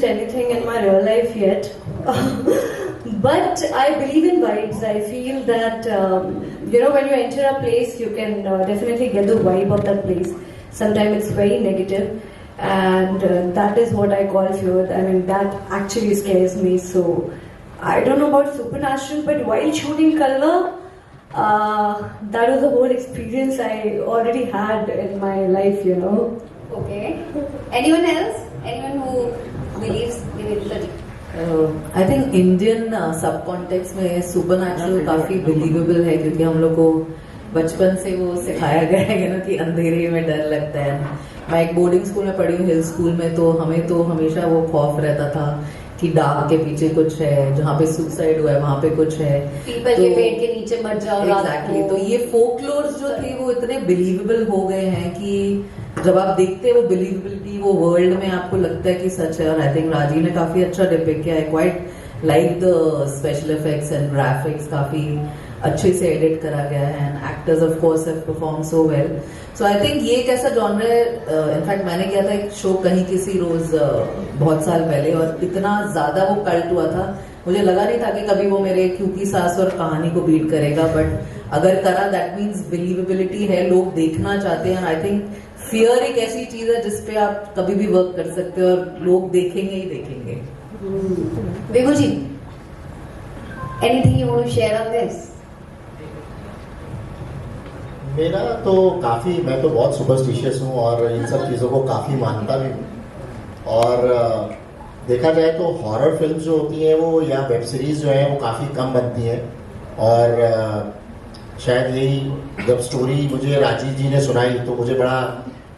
experienced anything in my real life yet. But I believe in vibes. I feel that, when you enter a place, you can definitely get the vibe of that place. Sometimes it's very negative, and that is what I call fear. I mean, that actually scares me. So, I don't know about supernatural, but while shooting Kalwa, that was the whole experience I already had in my life, Okay. Anyone else? Anyone who believes in it? I think Indian सब context में supernatural काफी believable है, क्योंकि हम लोग को बचपन से वो सिखाया गया है ना कि अंधेरे में डर लगता है. मैं एक बोर्डिंग स्कूल में पढ़ी हूँ, हिल स्कूल में, तो हमें तो हमेशा वो खौफ रहता था कि डार्क के पीछे कुछ है, जहाँ पे सुसाइड हुआ है वहाँ पे कुछ है, पीपल के पेड़ के नीचे मर जाओ. एग्जैक्टली. तो ये फोकलोर्स जो थे वो इतने बिलीवेबल हो गए हैं कि जब आप देखते हैं वो बिलीवेबिलिटी वो वर्ल्ड में आपको लगता है कि सच है. और आई थिंक राजीव ने काफी अच्छा डिपिक्ट किया है. Quite like the special effects and graphics काफी अच्छे से एडिट करा गया है, and actors of course have perform so well. So I think ये एक ऐसा जॉनर है. इनफैक्ट मैंने किया था एक शो कहीं किसी रोज बहुत साल पहले, और इतना ज्यादा वो कल्ट हुआ था, मुझे लगा नहीं था कि कभी वो मेरे क्यूकी सास और कहानी को बीट करेगा. बट अगर करा, दैट मीन्स बिलीवेबिलिटी है, लोग देखना चाहते हैं. आई थिंक फियर एक ऐसी चीज है जिसपे आप कभी भी वर्क कर सकते हो और लोग देखेंगे ही देखेंगे. Vibhu ji, anything you want to share on this? मेरा तो काफ़ी, मैं तो बहुत सुपरस्टिशियस हूँ और इन सब चीज़ों को काफ़ी मानता भी हूँ. और देखा जाए तो हॉरर फिल्म जो होती हैं वो, या वेब सीरीज़ जो है वो काफ़ी कम बनती हैं. और शायद यही जब स्टोरी मुझे राजीव जी ने सुनाई तो मुझे बड़ा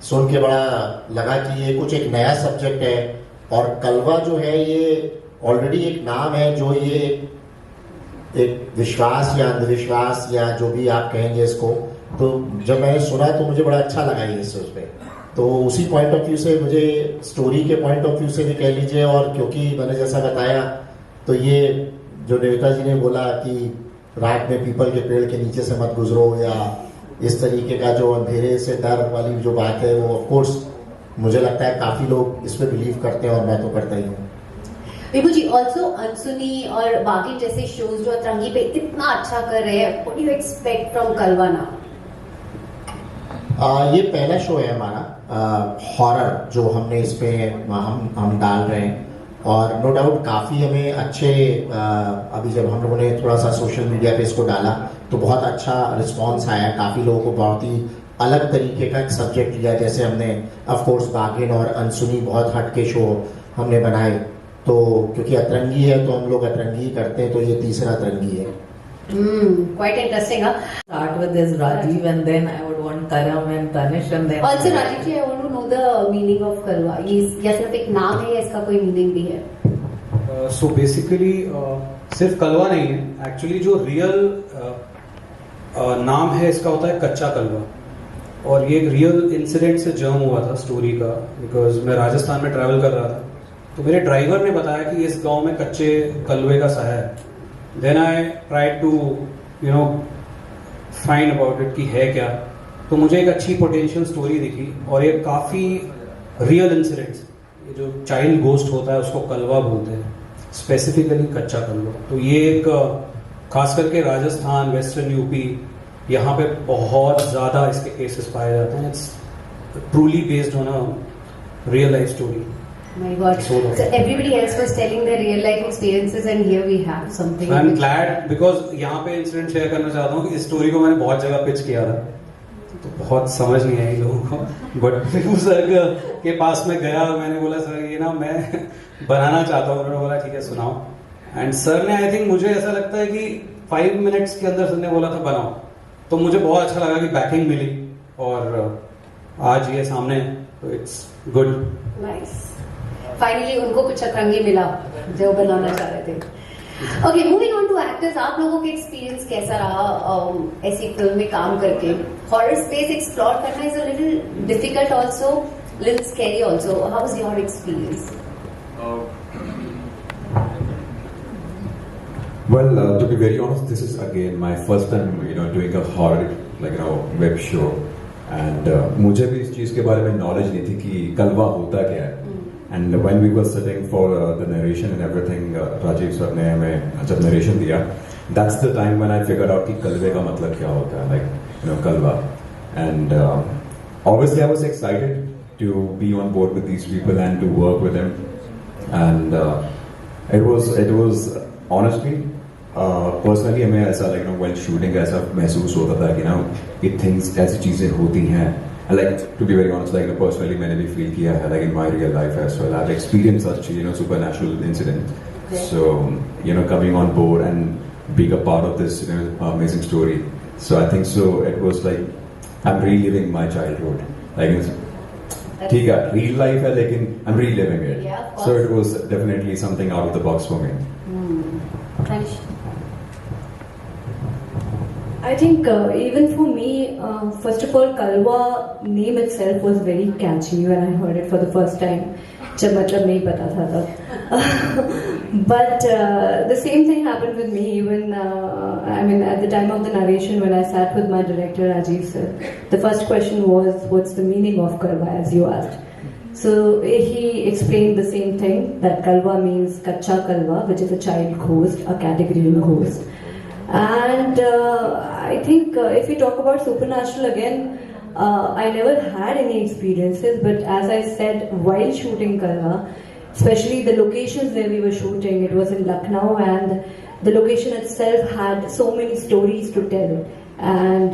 सुन के बड़ा लगा कि ये कुछ एक नया सब्जेक्ट है. और कलवा जो है ये ऑलरेडी एक नाम है, जो ये एक विश्वास या अंधविश्वास या जो भी आप कहेंगे इसको, तो जब मैंने सुना तो मुझे बड़ा अच्छा लगा ये उस पर. तो उसी पॉइंट ऑफ व्यू से, मुझे स्टोरी के पॉइंट ऑफ व्यू से भी कह लीजिए, और क्योंकि मैंने जैसा बताया तो ये जो देवता जी ने बोला कि रात में पीपल के पेड़ के नीचे से मत गुजरो, या इस तरीके का जो अंधेरे से डर वाली जो बात है, वो ऑफ कोर्स मुझे लगता है काफ़ी लोग इस पर बिलीव करते हैं, और मैं तो करता ही हूँ. विभू जी, ऑल्सो अनसुनी और बाकी जैसे शोज जो अतरंगी पे इतना अच्छा कर रहे हैं, what do you expect from Kalwa now? ये पहला शो है हमारा हॉरर जो हमने इस पे हम डाल रहे हैं. और नो डाउट काफ़ी हमें अच्छे, अभी जब हम लोगों ने थोड़ा सा सोशल मीडिया पे इसको डाला तो बहुत अच्छा रिस्पांस आया. काफ़ी लोगों को बहुत ही अलग तरीके का एक सब्जेक्ट लिया. जैसे हमने ऑफ कोर्स बागिन और अनसुनी बहुत हट के शो हमने बनाए, तो क्योंकि अतरंगी है तो हम लोग अतरंगी करते हैं, तो ये तीसरा अतरंगी है. Quite interesting, huh? Start with this Rajiv, and then I would want Karam and Tanish, and then Also, Rajiv ji, I want to know the meaning of Kalwa. ये सिर्फ एक नाम है या इसका कोई मीनिंग भी है? So basically सिर्फ कलवा नहीं है, एक्चुअली जो रियल नाम है इसका होता है कच्चा कलवा. और ये एक रियल इंसिडेंट से जर्म हुआ था स्टोरी का, बिकॉज मैं राजस्थान में ट्रैवल कर रहा था, तो मेरे ड्राइवर ने बताया कि इस गांव में कच्चे कलवे का साया है. Then I try to find about it कि है क्या. तो मुझे एक अच्छी पोटेंशियल स्टोरी दिखी, और ये काफ़ी रियल इंसिडेंट्स, ये जो चाइल्ड गोस्ट होता है उसको कलवा बोलते हैं, स्पेसिफिकली कच्चा कलवा. तो ये एक खास करके राजस्थान, वेस्टर्न यूपी, यहाँ पे बहुत ज़्यादा इसके केसेस पाए जाते हैं. It's truly based on a real life story. My God. So everybody else was telling their real life experiences, and here we have something. I'm glad because यहाँ पे इंसिडेंट शेयर करना चाहता हूँ कि इस स्टोरी को मैंने बहुत जगह पिच किया था, तो बहुत समझ नहीं आई लोगों को. बट सर के पास में गया, मैंने बोला सर ये ना मैं बनाना चाहता हूँ. उन्होंने बोला ठीक है सुनाओ. एंड सर ने, आई थिंक मुझे ऐसा लगता है कि 5 मिनट्स के अंदर सर ने बोला था बनाओ, तो मुझे बहुत अच्छा लगा कि बैकिंग मिली, और आज ये सामने, तो इट्स गुड. Nice. फाइनली उनको कुछ अतरंगी मिला जो बनाना चाह रहे थे. Okay, moving on to actors, आप लोगों का एक्सपीरियंस कैसा रहा ऐसी फिल्म में काम करके? हॉरर स्पेस एक्सप्लोर करना is a little difficult also, little scary also. How was your experience? Well, to be very honest, this is again my first time, doing a horror, web show. And मुझे भी इस चीज़ के बारे में knowledge नहीं थी कि कलवा होता क्या है. And when we were sitting for the narration and everything, Rajiv sir ने हमें जब narration दिया, that's the time when I figured out कि कलवे का मतलब क्या होता है, like Kalwa. And obviously I was excited to be on board with these people and to work with them. And it was honestly personally हमें ऐसा while shooting ऐसा महसूस होता था कि ये things ऐसी चीजें होती हैं. And to be very honest, personally मैंने भी feel किया है in my real life as well. I've experienced such supernatural incidents. Okay. So coming on board and being a part of this amazing story. So I think so it was I'm reliving my childhood. ठीक है, real life है लेकिन I'm reliving it. Yeah, so it was definitely something out of the box for me. Tanish. I think even for me, first of all, Kalwa name itself was very catchy when I heard it for the first time. जब मतलब नहीं पता था तब. But the same thing happened with me even, at the time of the narration when I sat with my director Rajiv sir. The first question was, what's the meaning of Kalwa, as you asked. So he explained the same thing, that Kalwa means Kacha Kalwa, which is a child ghost, a category in ghost. And I think if we talk about supernatural again, I never had any experiences, but as I said, while shooting Kalwa, especially the locations where we were shooting, it was in Lucknow, and the location itself had so many stories to tell. And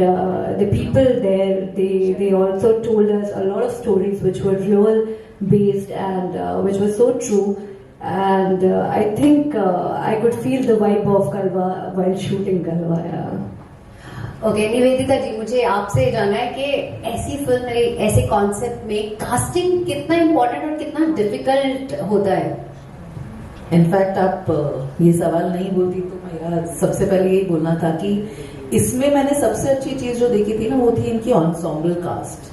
the people there, they also told us a lot of stories which were real based and which were so true. And I think I could feel the vibe of Kalwa while shooting Kalwa. Okay Nivedita ji, मुझे आपसे जानना है कि ऐसी film ऐसे concept में casting कितना important और कितना डिफिकल्ट होता है. इनफैक्ट आप ये सवाल नहीं बोलती तो मेरा सबसे पहले यही बोलना था कि इसमें मैंने सबसे अच्छी चीज जो देखी थी ना, वो थी इनकी एंसेम्बल कास्ट.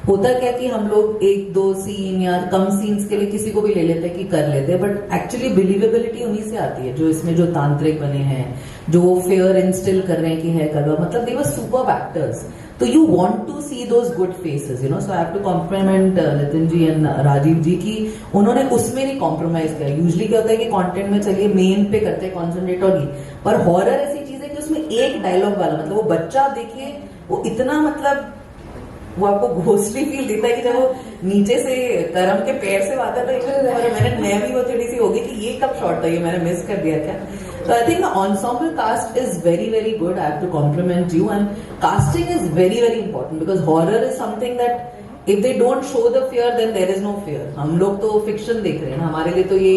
होता क्या कि हम लोग एक दो सीन या कम सीन्स के लिए किसी को भी ले लेते हैं कि कर लेते हैं, बट एक्चुअली बिलीवेबिलिटी उन्हीं से आती है जो इसमें जो तांत्रिक बने हैं, जो वो फेयर इंस्टिल कर रहे हैं कि है करवा, मतलब दे वर सुपर्ब एक्टर्स. तो you want to see those good faces, so I have to compliment Nitin ji and Rajiv ji की उन्होंने उसमें नहीं कॉम्प्रोमाइज किया. यूजुअली क्या होता है कि कंटेंट में चलिए मेन पे करते हैं कॉन्सेंट्रेट और पर हॉरर ऐसी चीज है कि उसमें एक डायलॉग वाला, मतलब वो बच्चा देखिए वो इतना मतलब वो आपको घोस्टली फील देता है कि जब वो नीचे से करम के पैर से आता था, मैं भी वो थोड़ी सी होगी कि ये कब शॉट था, ये मैंने मिस कर दिया क्या. So I think the ensemble cast is very, very good. I have to compliment you. And casting is very, very important because horror is something that if they don't show the fear, then there is no fear. हम लोग तो fiction देख रहे हैं ना, हमारे लिए तो ये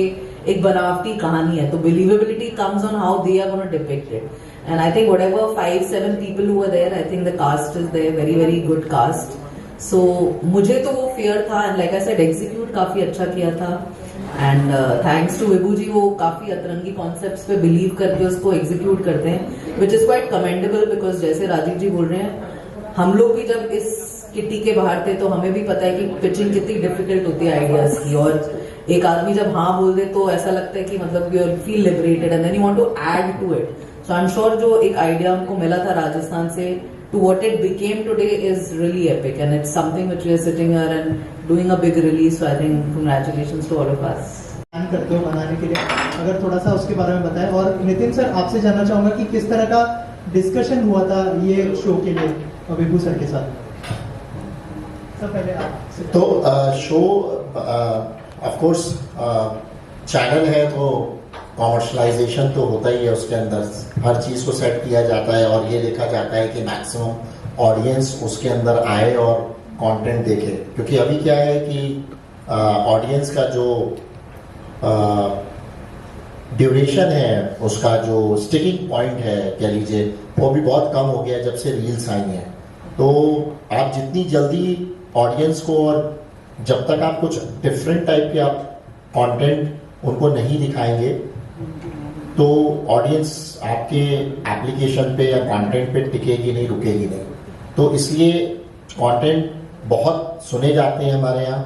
एक बनावटी कहानी है, तो believability comes on how they are going to depict it. And I think whatever 5-7 people who were there, I think the cast is there, very, very good cast. So मुझे तो वो fear था, and like I said, execute काफी अच्छा किया था. And thanks to विभू जी, वो काफी अतरंगी कॉन्सेप्ट्स पे बिलीव करके उसको एग्जीक्यूट करते हैं, which is quite commendable. Because जैसे राजीव जी बोल रहे हैं, हम लोग भी जब इस किटी के बाहर थे तो हमें भी पता है कि पिचिंग कितनी डिफिकल्ट होती है आइडियाज की, और एक आदमी जब हाँ बोल दे तो ऐसा लगता है कि मतलब you feel liberated and then you want to add to it. So I am sure जो एक आइडिया हमको मिला था राजस्थान से to what it became today is really epic, and it's something which we are sitting here and doing a big release. So I think congratulations to all of us. Plan करते हो बनाने के लिए, अगर थोड़ा सा उसके बारे में बताएं. और नितिन सर, आपसे जानना चाहूंगा कि किस तरह का डिस्कशन हुआ था ये शो के लिए विभू सर के साथ. सब पहले आप तो शो ऑफ कोर्स चैनल है तो कॉमर्शलाइजेशन तो होता ही है, उसके अंदर हर चीज़ को सेट किया जाता है और ये देखा जाता है कि मैक्सिमम ऑडियंस उसके अंदर आए और कंटेंट देखे. क्योंकि अभी क्या है कि ऑडियंस का जो ड्यूरेशन है, उसका जो स्टिकिंग पॉइंट है कह लीजिए, वो भी बहुत कम हो गया जब से रील्स आई हैं. तो आप जितनी जल्दी ऑडियंस को, और जब तक आप कुछ डिफरेंट टाइप के आप कंटेंट उनको नहीं दिखाएंगे तो ऑडियंस आपके एप्लीकेशन पे या कंटेंट पे टिकेगी नहीं, रुकेगी नहीं. तो इसलिए कंटेंट बहुत सुने जाते हैं हमारे यहाँ.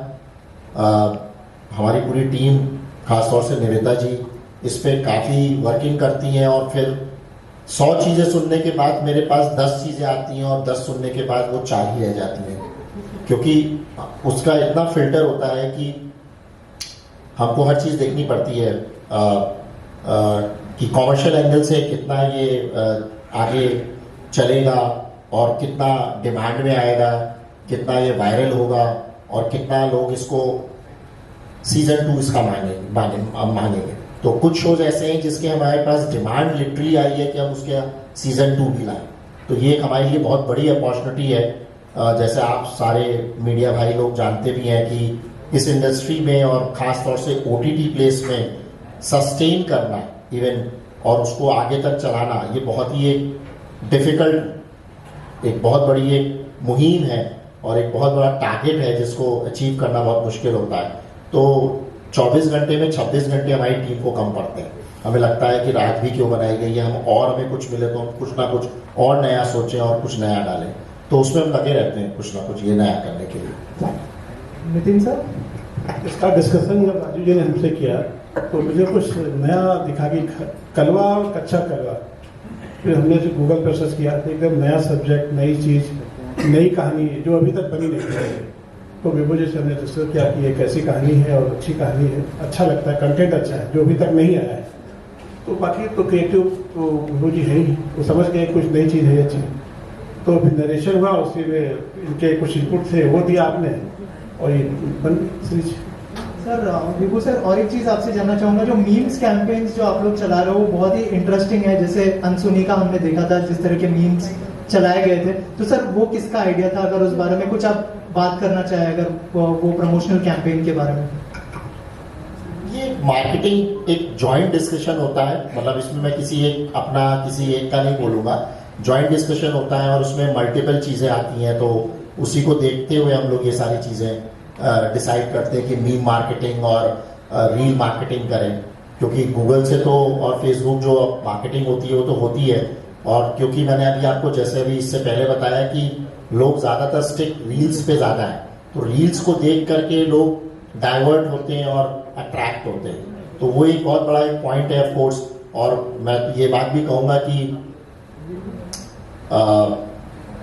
हमारी पूरी टीम, खासतौर से निवेदिता जी, इस पे काफ़ी वर्किंग करती हैं, और फिर 100 चीज़ें सुनने के बाद मेरे पास 10 चीज़ें आती हैं, और 10 सुनने के बाद वो 4 ही रह जाती हैं, क्योंकि उसका इतना फिल्टर होता है कि हमको हर चीज़ देखनी पड़ती है कि कॉमर्शियल एंगल से कितना ये आगे चलेगा और कितना डिमांड में आएगा, कितना ये वायरल होगा और कितना लोग इसको सीजन 2 इसका मांगेंगे। तो कुछ शोज ऐसे हैं जिसके हमारे पास डिमांड लिटरली आई है कि हम उसके सीजन 2 भी लाएं। तो ये एक हमारे लिए बहुत बड़ी अपॉर्चुनिटी है। जैसे आप सारे मीडिया भाई लोग जानते भी हैं कि इस इंडस्ट्री में और ख़ास तौर से OTT प्लेस में सस्टेन करना इवन और उसको आगे तक चलाना, ये बहुत ही एक डिफ़िकल्ट, एक बहुत बड़ी एक मुहिम है और एक बहुत बड़ा टारगेट है जिसको अचीव करना बहुत मुश्किल होता है। तो 24 घंटे में 26 घंटे हमारी टीम को कम पड़ते हैं। हमें लगता है कि रात भी क्यों बनाई गई है, हम और हमें कुछ मिले तो हम कुछ ना कुछ और नया सोचें और कुछ नया डालें, तो उसमें हम लगे रहते हैं कुछ ना कुछ ये नया करने के लिए। नितिन सर, इसका डिस्कशन जब राजू जी ने हमसे किया तो मुझे कुछ नया दिखा कि कलवा और कच्चा कलवा, फिर हमने जो गूगल पर सर्च किया तो एकदम नया सब्जेक्ट, नई चीज़, नई कहानी जो अभी तक बनी नहीं है। तो विभू जी से हमने डिस्कस किया कि एक ऐसी कहानी है और अच्छी कहानी है, अच्छा लगता है, कंटेंट अच्छा है जो अभी तक नहीं आया है। तो बाकी तो क्रिएटिव तो विभू जी है ही, वो समझ गए कुछ नई चीज़ है अच्छी। तो फिर नरेशन हुआ, उसी में इनके कुछ इनपुट थे वो दिया आपने और ये बन सीरीज। सर विभू सर, और एक चीज़ आपसे जानना चाहूँगा, जो मीम्स कैंपेन्स जो आप लोग चला रहे हो वो बहुत ही इंटरेस्टिंग है। जैसे अनसुनी का हमने देखा था, जिस तरह के मीम्स चलाए गए थे, तो सर वो किसका आइडिया था? अगर उस बारे में कुछ आप बात करना चाहें, अगर वो प्रमोशनल कैंपेन के बारे में। ये मार्केटिंग एक जॉइंट डिस्कशन होता है, मतलब इसमें मैं किसी एक का नहीं बोलूँगा, जॉइंट डिस्कशन होता है और उसमें मल्टीपल चीज़ें आती हैं। तो उसी को देखते हुए हम लोग ये सारी चीज़ें डिसाइड करते हैं कि मीम मार्केटिंग और रील मार्केटिंग करें, क्योंकि गूगल से तो और फेसबुक जो मार्केटिंग होती है वो तो होती है। और क्योंकि मैंने अभी आपको जैसे अभी इससे पहले बताया कि लोग ज़्यादातर स्टिक रील्स पे ज़्यादा है, तो रील्स को देख करके लोग डाइवर्ट होते हैं और अट्रैक्ट होते हैं। तो वो एक बहुत बड़ा एक पॉइंट है ऑफकोर्स। और मैं ये बात भी कहूँगा कि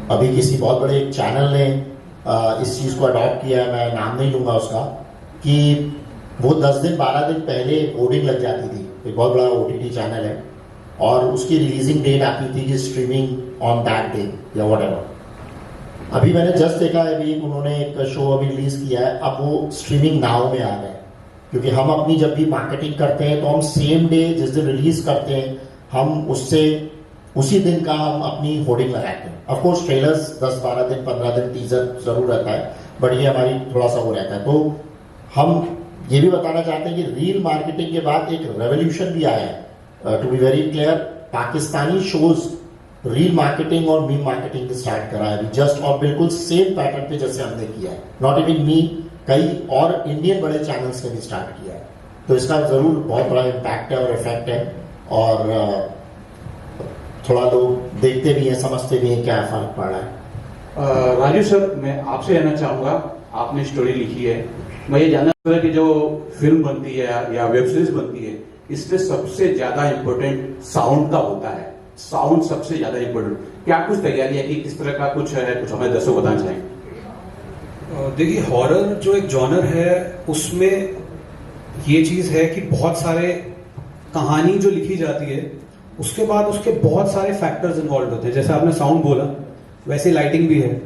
अभी किसी बहुत बड़े एक चैनल ने इस चीज़ को अडॉप्ट किया है, मैं नाम नहीं लूँगा उसका, कि वो 10 दिन 12 दिन पहले होर्डिंग लग जाती थी। एक बहुत बड़ा OTT चैनल है और उसकी रिलीजिंग डेट आती थी कि स्ट्रीमिंग ऑन दैट डे या व्हाटएवर। अभी मैंने जस्ट देखा है, अभी उन्होंने एक शो अभी रिलीज किया है, अब वो स्ट्रीमिंग नाउ में आ गए। क्योंकि हम अपनी जब भी मार्केटिंग करते हैं तो हम सेम डे जिस दिन रिलीज करते हैं हम उसी दिन का हम अपनी होर्डिंग लगाते हैं। ऑफकोर्स ट्रेलर्स 10-12 दिन 15 दिन टीजर जरूर रहता है, बट ये हमारी थोड़ा सा वो रहता है। तो हम ये भी बताना चाहते हैं कि रील मार्केटिंग के बाद एक रेवोल्यूशन भी आया है। To be very clear, Pakistani shows reel marketing और मीम मार्केटिंग स्टार्ट करा है जस्ट, और बिल्कुल सेम पैटर्न पे जैसे हमने किया है। नॉट इवन मी, कई और इंडियन बड़े चैनल्स ने भी स्टार्ट किया है। तो इसका जरूर बहुत बड़ा इम्पैक्ट है और इफेक्ट है, और थोड़ा लोग देखते भी हैं, समझते भी हैं क्या फर्क पड़ रहा है। राजू सर, मैं आपसे जानना चाहूंगा, आपने स्टोरी लिखी है, मैं ये जानना चाहूंगा कि जो फिल्म बनती है या वेब सीरीज बनती है, इसमें सबसे ज्यादा इम्पोर्टेंट साउंड का होता है। साउंड सबसे ज्यादा इम्पोर्टेंट, क्या कुछ तैयारी है कि किस तरह का कुछ है, कुछ हमें दर्शकों बताना चाहेंगे? देखिए, हॉरर जो एक जॉनर है उसमें ये चीज है कि बहुत सारे कहानी जो लिखी जाती है उसके बाद उसके बहुत सारे फैक्टर्स इन्वॉल्व होते हैं। जैसे आपने साउंड बोला, वैसे लाइटिंग भी है,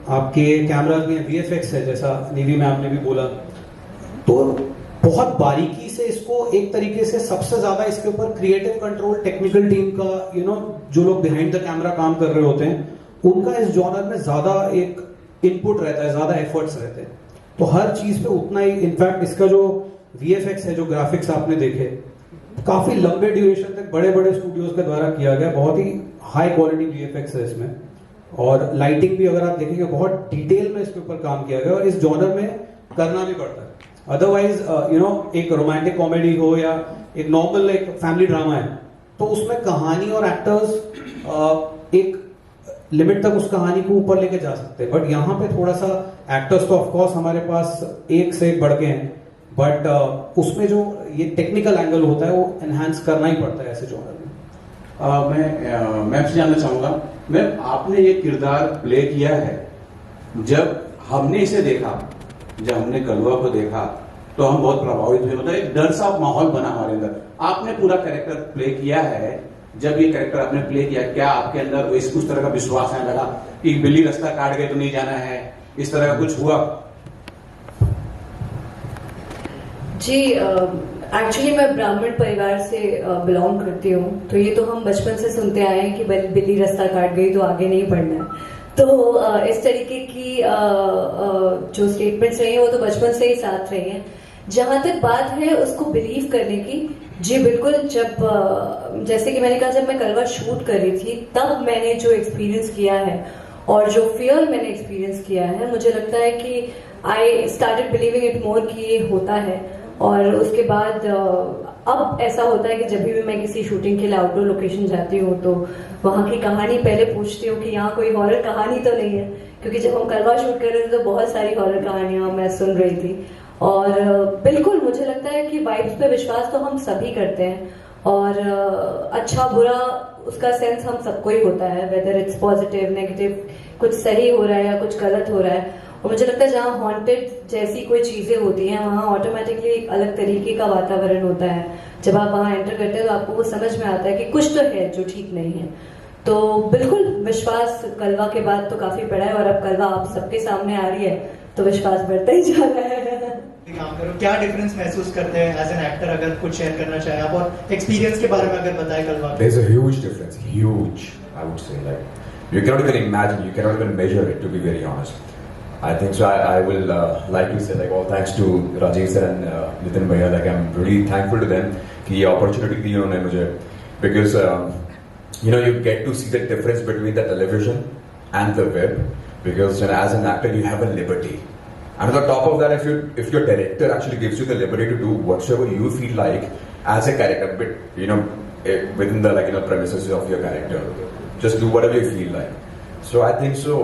आपके कैमरा में VFX है, जैसा नीवी में आपने भी बोला। तो बहुत बारीकी से इसको एक तरीके से सबसे ज्यादा इसके ऊपर क्रिएटिव कंट्रोल टेक्निकल टीम का जो लोग बिहाइंड द कैमरा काम कर रहे होते हैं उनका इस जॉनर में ज्यादा एक इनपुट रहता है, ज्यादा एफर्ट्स रहते हैं। तो हर चीज पे उतना ही, इनफैक्ट इसका जो VFX है, जो ग्राफिक्स आपने देखे, काफी लंबे ड्यूरेशन तक बड़े बड़े स्टूडियोज के द्वारा किया गया, बहुत ही हाई क्वालिटी VFX है इसमें। और लाइटिंग भी अगर आप देखेंगे बहुत डिटेल में इसके ऊपर काम किया गया, और इस जॉनर में करना भी पड़ता है। अदरवाइज एक रोमांटिक कॉमेडी हो या एक नॉर्मल एक फैमिली ड्रामा है, तो उसमें कहानी और एक्टर्स एक लिमिट तक उस कहानी को ऊपर लेके जा सकते हैं। बट यहाँ पे थोड़ा सा एक्टर्स तो ऑफकोर्स हमारे पास एक से एक बढ़ के हैं, बट उसमें जो ये टेक्निकल एंगल होता है वो एनहांस करना ही पड़ता है ऐसे जॉनर में। मैं आपसे जानना चाहूंगा, मैम आपने ये किरदार प्ले किया है, जब हमने इसे देखा, जब हमने कलवा को देखा तो हम बहुत प्रभावित हुए, मतलब एक डर सा माहौल बना हमारे अंदर। आपने पूरा कैरेक्टर प्ले किया है, जब ये कैरेक्टर आपने प्ले किया, क्या आपके अंदर उस तरह का विश्वास आने लगा कि बिल्ली रास्ता काट गए तो नहीं जाना है, इस तरह का कुछ हुआ? जी, एक्चुअली मैं ब्राह्मण परिवार से बिलोंग करती हूँ, तो ये तो हम बचपन से सुनते आए हैं कि बिल्ली रास्ता काट गई तो आगे नहीं बढ़ना है। तो इस तरीके की जो स्टेटमेंट्स रही हैं वो तो बचपन से ही साथ रही हैं। जहाँ तक बात है उसको बिलीव करने की, जी बिल्कुल, जब जैसे कि मैंने कहा, जब मैं कलवा शूट कर रही थी तब मैंने जो एक्सपीरियंस किया है और जो फियर मैंने एक्सपीरियंस किया है, मुझे लगता है कि I started believing it more कि ये होता है। और उसके बाद अब ऐसा होता है कि जब भी मैं किसी शूटिंग के लिए आउटडोर लोकेशन जाती हूँ तो वहाँ की कहानी पहले पूछती हूँ कि यहाँ कोई हॉरर कहानी तो नहीं है, क्योंकि जब हम कलवा शूट कर रहे थे तो बहुत सारी हॉरर कहानियाँ मैं सुन रही थी। और बिल्कुल मुझे लगता है कि वाइब्स पे विश्वास तो हम सभी करते हैं, और अच्छा बुरा उसका सेंस हम सबको ही होता है, वेदर इट्स पॉजिटिव नेगेटिव, कुछ सही हो रहा है या कुछ गलत हो रहा है। और मुझे लगता है जहाँ हॉन्टेड जैसी कोई चीजें होती हैं वहाँ ऑटोमेटिकली एक अलग तरीके का वातावरण होता है। जब आप वहाँ एंटर करते हैं तो आपको वो समझ में आता है कि कुछ तो है जो ठीक नहीं है। तो बिल्कुल विश्वास कलवा के बाद तो काफी बड़ा है, और अब कलवा आप सबके सामने आ रही है तो विश्वास बढ़ता ही जा रहा है। काम करो, क्या डिफरेंस महसूस करते हैं एज एन एक्टर, अगर कुछ शेयर करना चाहे आप, और एक्सपीरियंस के बारे में अगर बताएं कलवा। There's a huge difference, huge, I would say. Like you cannot even imagine, you cannot even measure it, to be very honest. I think so. I will like you said, like all thanks to Rajiv sir and Nitin Bhaiya. Like I'm really thankful to them कि ये opportunity दी उन्होंने मुझे, because you know you get to see the difference between the television and the web, because as an actor you have a liberty. And on the top of that, if your director actually gives you the liberty to do whatsoever you feel like as a character, but you know within the premises of your character, just do whatever you feel like. So I think so.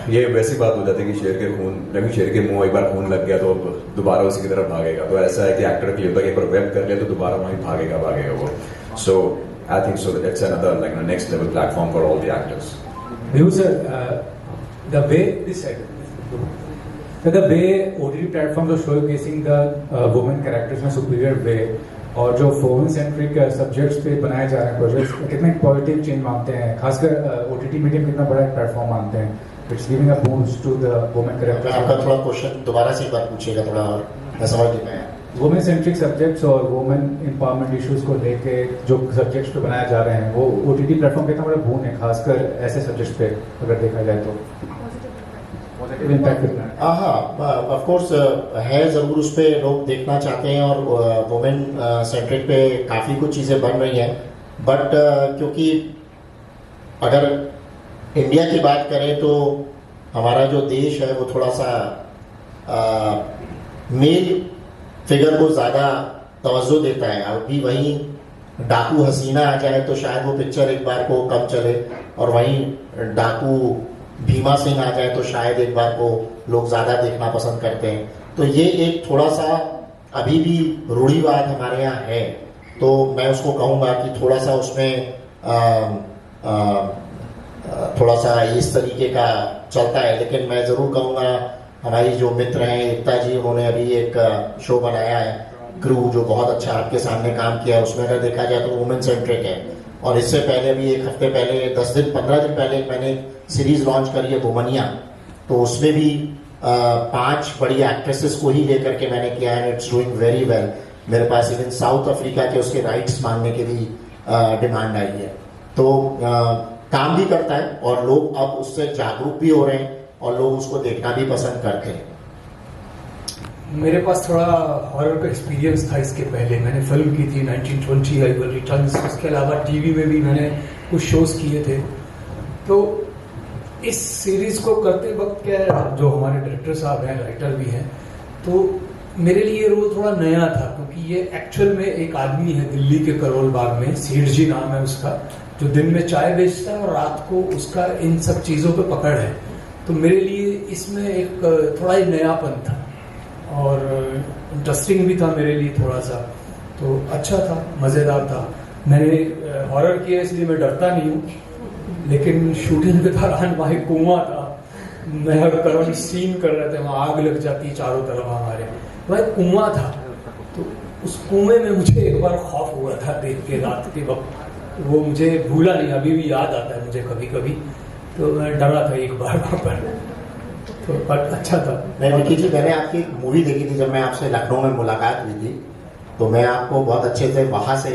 ये वैसी बात हो जाती है कि शेर के मुंह एक बार खून लग गया तो दोबारा उसी की तरफ भागेगा। तो ऐसा है कि एक्टर के लिए होता है कि एक बार वेब कर लिया तो दोबारा वहीं भागेगा वो। So I think so it's another next level platform for all the actors. View sir, the way this side. So the way OTT platforms are showcasing the women characters in a superior way, और जो women centric subjects पे बनाए जा रहे हैं projects, कितने positive change मानते हैं, खासकर OTT मीडियम कितना बड़ा एक प्लेटफॉर्म मानते हैं, it's giving a boost to the women character. आपका थोड़ा क्वेश्चन दोबारा से एक बार पूछिएगा, थोड़ा और मैं समझ नहीं पाया। वुमेन सेंट्रिक सब्जेक्ट्स और वुमेन एम्पावरमेंट इश्यूज को लेके जो सब्जेक्ट्स पे बनाए जा रहे हैं, वो OTT प्लेटफॉर्म कितना बड़ा बून है, खासकर ऐसे सब्जेक्ट्स पे अगर देखा जाए तो पॉजिटिव इम्पैक्ट कितना है? हाँ, ऑफ कोर्स है ज़रूर, उस पर लोग देखना चाहते हैं, और वुमेन सेंट्रिक पे काफ़ी कुछ चीज़ें बन रही हैं। बट क्योंकि अगर इंडिया की बात करें तो हमारा जो देश है वो थोड़ा सा मेल फिगर को ज़्यादा तवज्जो देता है। अभी वहीं डाकू हसीना आ जाए तो शायद वो पिक्चर एक बार को कम चले, और वहीं डाकू भीमा सिंह आ जाए तो शायद एक बार को लोग ज़्यादा देखना पसंद करते हैं। तो ये एक थोड़ा सा अभी भी रूढ़िवाद हमारे यहाँ है, तो मैं उसको कहूँगा कि थोड़ा सा उसमें थोड़ा सा इस तरीके का चलता है। लेकिन मैं ज़रूर कहूँगा, हमारी जो मित्र हैं एकता जी, उन्होंने अभी एक शो बनाया है क्रू, जो बहुत अच्छा आपके सामने काम किया है। उसमें अगर देखा जाए तो वुमेन सेंट्रिक है, और इससे पहले भी एक हफ्ते पहले 15 दिन पहले मैंने सीरीज लॉन्च करी है वुमनिया, तो उसमें भी 5 बड़ी एक्ट्रेसेस को ही लेकर के मैंने किया है, इट्स डूइंग वेरी वेल। मेरे पास इवन साउथ अफ्रीका के उसके राइट्स मांगने की भी डिमांड आई है। तो काम भी करता है, और लोग अब उससे जागरूक भी हो रहे हैं, और लोग उसको देखना भी पसंद करते हैं। मेरे पास थोड़ा हॉरर का एक्सपीरियंस था इसके पहले। मैंने फिल्म की थी 1920 आई विल रिटर्न्स, उसके अलावा टीवी में भी मैंने कुछ शोज किए थे। तो इस सीरीज को करते वक्त क्या, जो हमारे डायरेक्टर साहब हैं, राइटर भी हैं, तो मेरे लिए ये रोल थोड़ा नया था, क्योंकि ये एक्चुअल में एक आदमी है दिल्ली के करोल बाग में, सेठ जी नाम है उसका, जो दिन में चाय बेचता है और रात को उसका इन सब चीज़ों पे पकड़ है। तो मेरे लिए इसमें एक थोड़ा ही नयापन था, और इंटरेस्टिंग भी था मेरे लिए थोड़ा सा, तो अच्छा था, मज़ेदार था। मैंने हॉरर किया इसलिए मैं डरता नहीं हूँ, लेकिन शूटिंग के दौरान वहाँ कुआं था, मैं और करण सीन कर रहे थे, वहाँ आग लग जाती है चारों तरफ हमारे, वह एक कुआं था, तो उस कुएं में मुझे एक बार खौफ हुआ था देख के रात के वक्त, वो मुझे भूला नहीं, अभी भी याद आता है मुझे कभी कभी, तो मैं डरा था एक बार वहाँ पर, तो बट अच्छा था। नहीं विकी जी, मैंने आपकी एक मूवी देखी थी जब मैं आपसे लखनऊ में मुलाकात हुई थी, तो मैं आपको बहुत अच्छे से वहाँ से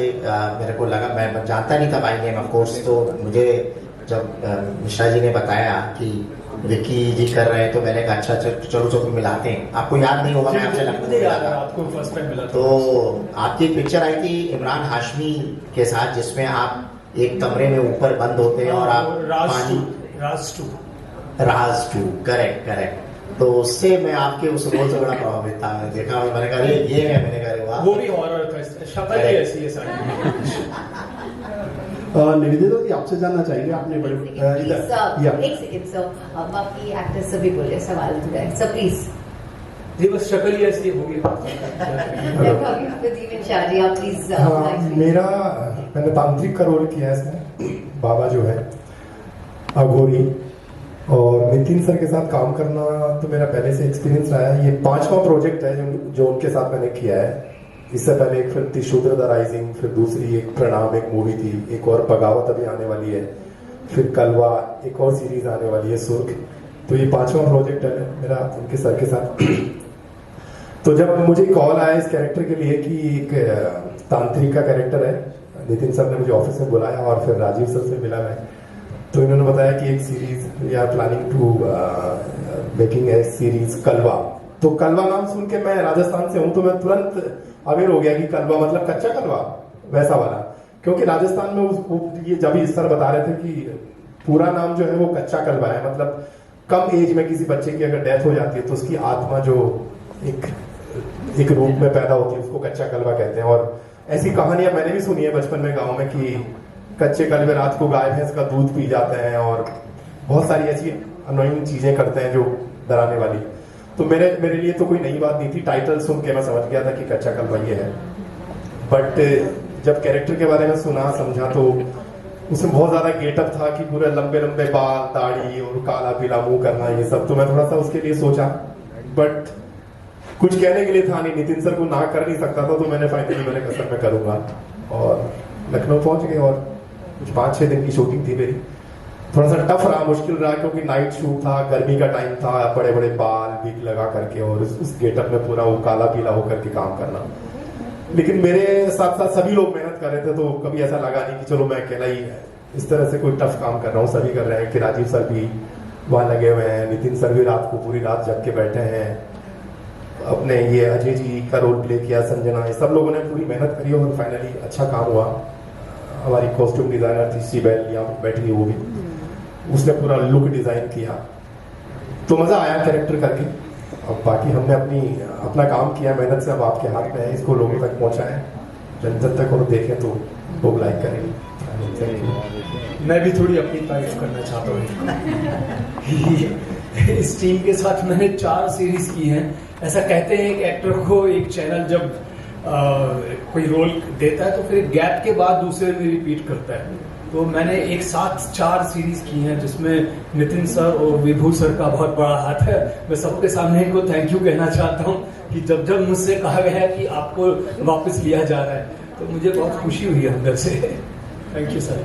मेरे को लगा, मैं जानता नहीं था बाय नेम ऑफ कोर्स, तो मुझे जब मिश्रा जी ने बताया कि विकी जी कर रहे हैं तो मैंने कहा अच्छा चलो चलो मिलाते हैं। आपको याद नहीं होगा, मैं आपसे लखनऊ में मिला था, आपको फर्स्ट टाइम मिला तो आपकी एक पिक्चर आई थी इमरान हाशमी के साथ जिसमें आप एक कमरे में ऊपर बंद होते हैं और आप राज टू करेक्ट, तो उससे मैं आपके उस रोल से बड़ा प्रभावित था। मैंने देखा, मैंने कहा ये है, मैंने कहा वाह, वो भी हॉरर था, शक्ल ही ऐसी है सारी। निवेदिता जी आपसे जानना चाहिए, आपने बड़े एक सेकंड सर, बाकी एक्टर्स सभी बोले सवाल है सर, प्लीज। जी बस शक्ल ही ऐसी होगी। प्लीज। मेरा मैंने तांत्रिक का रोल किया है इसमें, बाबा जो है अघोरी, और नितिन सर के साथ काम करना तो मेरा पहले से एक्सपीरियंस रहा है। ये 5वां प्रोजेक्ट है जो उनके साथ मैंने किया है। इससे पहले एक फिल्म थी शूद्र द राइजिंग, फिर दूसरी एक प्रणाम एक मूवी थी, एक और बगावत अभी आने वाली है, फिर कलवा एक और सीरीज आने वाली है सुर्ख। तो ये 5वां प्रोजेक्ट है मेरा उनके सर के साथ। तो जब मुझे कॉल आया इस कैरेक्टर के लिए कि एक तांत्रिक का कैरेक्टर है, नितिन सर ने मुझे ऑफिस में बुलाया और फिर राजीव सर से मिला मैं, तो इन्होंने बताया कि एक series we are planning to making a series Kalwa. तो कलवा नाम सुन के, मैं राजस्थान से हूं तो मैं तुरंत अवेयर हो गया कि कलवा मतलब कच्चा कलवा वैसा वाला, क्योंकि राजस्थान में ये जब इस सर बता रहे थे कि पूरा नाम जो है वो कच्चा कलवा है, मतलब कम एज में किसी बच्चे की अगर डेथ हो जाती है तो उसकी आत्मा जो एक रूप में पैदा होती है उसको कच्चा कलवा कहते हैं। और ऐसी कहानियां मैंने भी सुनी है बचपन में गाँव में कि कच्चे कलवे रात को गाय भैंस का दूध पी जाते हैं और बहुत सारी ऐसी अनोइंग चीजें करते हैं जो डराने वाली। तो मेरे लिए तो कोई नई बात नहीं थी, टाइटल सुन के मैं समझ गया था कि कच्चा कलवा ये है। बट जब कैरेक्टर के बारे में सुना समझा तो उसमें बहुत ज्यादा गेटअप था कि पूरे लंबे लंबे बाल, दाढ़ी और काला पीला मुंह करना, ये सब। तो मैं थोड़ा सा उसके लिए सोचा, बट कुछ कहने के लिए था नहीं, नितिन सर को ना कर नहीं सकता था, तो मैंने फाइनली कसर में करूंगा। और लखनऊ पहुंच गए और कुछ 5-6 दिन की शूटिंग थी मेरी। थोड़ा सा टफ रहा, मुश्किल रहा, क्योंकि नाइट शूट था, गर्मी का टाइम था, बड़े बड़े बाल विग लगा करके और उस गेटअप में पूरा वो काला पीला होकर के काम करना। लेकिन मेरे साथ साथ सभी लोग मेहनत कर रहे थे, तो कभी ऐसा लगा नहीं कि चलो मैं अकेला ही इस तरह से कोई टफ काम कर रहा हूँ। सभी कर रहे हैं कि राजीव सर भी वहां लगे हुए हैं, नितिन सर भी रात को पूरी रात जग के बैठे हैं, अपने ये अजय जी का रोल प्ले किया, संजना, ये सब लोगों ने पूरी मेहनत करी और फाइनली अच्छा काम हुआ। हमारी कॉस्ट्यूम डिजाइनर थी सीबेल, यहाँ बैठी है वो भी, उसने पूरा लुक डिजाइन किया, तो मजा आया कैरेक्टर करके। अब बाकी हमने अपना काम किया मेहनत से, अब आपके हाथ में है इसको लोगों तक पहुंचाएं, जन जन तक और देखें तो लोग लाइक करेंगे। मैं भी थोड़ी अपनी तारीफ करना चाहता हूँ। इस टीम के साथ मैंने 4 सीरीज की हैं। ऐसा कहते हैं कि एक्टर को एक चैनल जब कोई रोल देता है तो फिर गैप के बाद दूसरे में रिपीट करता है। तो मैंने एक साथ 4 सीरीज की हैं जिसमें नितिन सर और विभू सर का बहुत बड़ा हाथ है। मैं सबके सामने इनको थैंक यू कहना चाहता हूँ कि जब मुझसे कहा गया है कि आपको वापस लिया जा रहा है तो मुझे बहुत खुशी हुई अंदर से। Thank you sir.